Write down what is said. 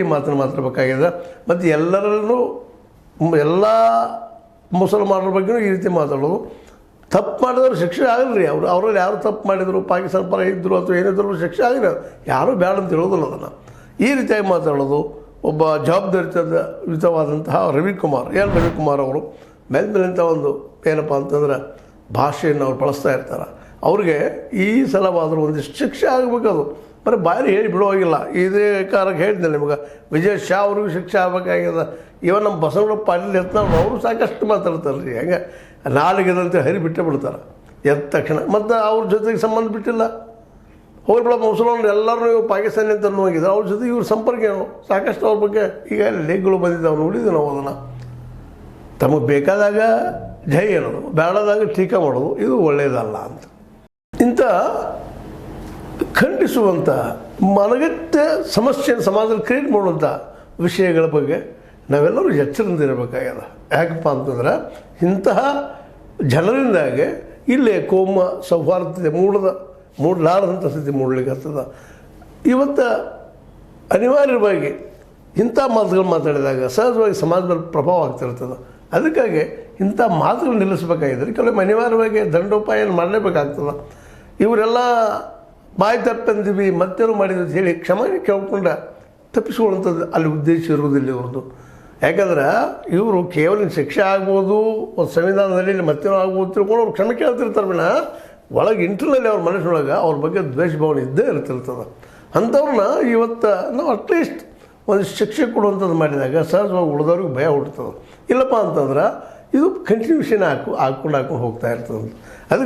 ಈ ಮಾತನ್ನು ಮಾತಾಡಬೇಕಾಗಿದೆ. ಮತ್ತು ಎಲ್ಲರಲ್ಲೂ ಎಲ್ಲ ಮುಸಲ್ಮಾನರ ಬಗ್ಗೆಯೂ ಈ ರೀತಿ ಮಾತಾಡೋದು. ತಪ್ಪು ಮಾಡಿದವರು ಶಿಕ್ಷೆ ಆಗಲ್ಲ ರೀ. ಅವರಲ್ಲಿ ಯಾರು ತಪ್ಪು ಮಾಡಿದರು, ಪಾಕಿಸ್ತಾನ ಪರ ಇದ್ದರು ಅಥವಾ ಏನಿದ್ರು ಶಿಕ್ಷೆ ಆಗಿಲ್ಲ. ಯಾರೂ ಬೇಡ ಅಂತ ಹೇಳೋದಿಲ್ಲ ಅದನ್ನು. ಈ ರೀತಿಯಾಗಿ ಮಾತಾಡೋದು. ಒಬ್ಬ ಜವಾಬ್ದಾರಿಯುತವಾದಂತಹ ರವಿಕುಮಾರ್ ಅವರು ಮೇಲಿಂದ ಒಂದು ಏನಪ್ಪ ಅಂತಂದ್ರೆ ಭಾಷೆಯನ್ನು ಅವ್ರು ಬಳಸ್ತಾ ಇರ್ತಾರೆ. ಅವ್ರಿಗೆ ಈ ಸಲವಾದರೂ ಒಂದಿಷ್ಟು ಶಿಕ್ಷೆ ಆಗಬೇಕದು. ಬರೀ ಬಾಯಲ್ಲಿ ಹೇಳಿ ಬಿಡುವಾಗಿಲ್ಲ. ಇದೇ ಕಾಲಕ್ಕೆ ಹೇಳಿದ್ದೆ ನಿಮಗೆ, ವಿಜಯ್ ಶಾ ಅವ್ರಿಗೂ ಶಿಕ್ಷೆ ಆಗಬೇಕಾಗ್ಯದ. ಇವನ್ ನಮ್ಮ ಬಸವನಪ್ಪ ಪಾಟೀಲ್ ಯತ್ನಾಳ್ ಅವರು ಸಾಕಷ್ಟು ಮಾತಾಡ್ತಾರೆ ರೀ. ಹೆಂಗೆ ನಾಲಿಗೆದಂತೆ ಹರಿ ಬಿಟ್ಟೇ ಬಿಡ್ತಾರೆ ಎದ್ದ ತಕ್ಷಣ. ಮತ್ತು ಅವ್ರ ಜೊತೆಗೆ ಸಂಬಂಧ ಬಿಟ್ಟಿಲ್ಲ. ಹೋಗ್ಬಿಡ ಮುಸಲ್ಮಾನರು ಎಲ್ಲರೂ ಪಾಕಿಸ್ತಾನಿ ಅಂತ ಹೋಗಿದ್ದಾರೆ. ಅವ್ರ ಜೊತೆ ಇವ್ರ ಸಂಪರ್ಕ ಏನು ಸಾಕಷ್ಟು. ಅವ್ರ ಬಗ್ಗೆ ಈಗ ಲೇಖಗಳು ಬಂದಿದ್ದಾವೆ, ನೋಡಿದ್ವಿ ನಾವು ಅದನ್ನು. ತಮಗೆ ಬೇಕಾದಾಗ ಜೈ ಅನ್ನೋದು, ಬೇಡದಾಗ ಟೀಕಾ ಮಾಡೋದು ಇದು ಒಳ್ಳೆಯದಲ್ಲ ಅಂತ. ಇಂಥ ಖಂಡಿಸುವಂಥ ಮನಗಟ್ಟ ಸಮಸ್ಯೆಯನ್ನು ಸಮಾಜದಲ್ಲಿ ಕ್ರಿಯೇಟ್ ಮಾಡುವಂಥ ವಿಷಯಗಳ ಬಗ್ಗೆ ನಾವೆಲ್ಲರೂ ಎಚ್ಚರದಿಂದ ಇರಬೇಕಾಗ್ಯದ. ಯಾಕಪ್ಪ ಅಂತಂದ್ರೆ ಇಂತಹ ಜನರಿಂದಾಗೆ ಇಲ್ಲೇ ಕೋಮ ಸೌಹಾರ್ದತೆ ಮೂಡಲಾರದಂಥ ಸ್ಥಿತಿ ಮೂಡಲಿಕ್ಕೆ ಆಗ್ತದೆ. ಇವತ್ತು ಅನಿವಾರ್ಯವಾಗಿ ಇಂಥ ಮಾತುಗಳು ಮಾತಾಡಿದಾಗ ಸಹಜವಾಗಿ ಸಮಾಜದಲ್ಲಿ ಪ್ರಭಾವ ಆಗ್ತಿರ್ತದೆ. ಅದಕ್ಕಾಗಿ ಇಂಥ ಮಾತುಗಳು ನಿಲ್ಲಿಸಬೇಕಾಗಿದ್ದರೆ ಕೆಲವೊಮ್ಮೆ ಅನಿವಾರ್ಯವಾಗಿ ದಂಡೋಪಾಯನ ಮಾಡಲೇಬೇಕಾಗ್ತದೆ. ಇವರೆಲ್ಲ ಬಾಯಿ ತಪ್ಪಂದಿವಿ ಮತ್ತೇನು ಮಾಡಿದ್ವಿ ಅಂತ ಹೇಳಿ ಕ್ಷಮೆ ಕೇಳ್ಕೊಂಡ ತಪ್ಪಿಸ್ಕೊಳ್ಳುವಂಥದ್ದು ಅಲ್ಲಿ ಉದ್ದೇಶ ಇರುವುದಿಲ್ಲ ಇವ್ರದ್ದು. ಯಾಕಂದ್ರೆ ಇವರು ಕೇವಲ ಶಿಕ್ಷೆ ಆಗ್ಬೋದು, ಒಂದು ಸಂವಿಧಾನದಲ್ಲಿ ಮತ್ತೇನೋ ಆಗ್ಬೋದು ತಿಳ್ಕೊಂಡು ಅವ್ರು ಕ್ಷಮೆ ಕೇಳ್ತಿರ್ತಾರೆ ವಿನ ಒಳಗೆ ಇಂಟರ್ನಲ್ಲಿ ಅವ್ರ ಮನಸ್ಸಿನೊಳಗೆ ಅವ್ರ ಬಗ್ಗೆ ದ್ವೇಷ ಭಾವನೆ ಇದ್ದೇ ಇರ್ತಿರ್ತದೆ. ಅಂಥವ್ರನ್ನ ಇವತ್ತು ನಾವು ಅಟ್ಲೀಸ್ಟ್ ಒಂದು ಶಿಕ್ಷೆ ಕೊಡುವಂಥದ್ದು ಮಾಡಿದಾಗ ಸಹಜವಾಗಿ ಉಳಿದವ್ರಿಗೆ ಭಯ ಹುಡ್ತದೆ. ಇಲ್ಲಪ್ಪ ಅಂತಂದ್ರೆ ಇದು ಕಂಟಿನ್ಯೂಷನ್ ಹಾಕ್ಕೊಂಡು ಹೋಗ್ತಾ ಇರ್ತದೆ. ಅದಕ್ಕೆ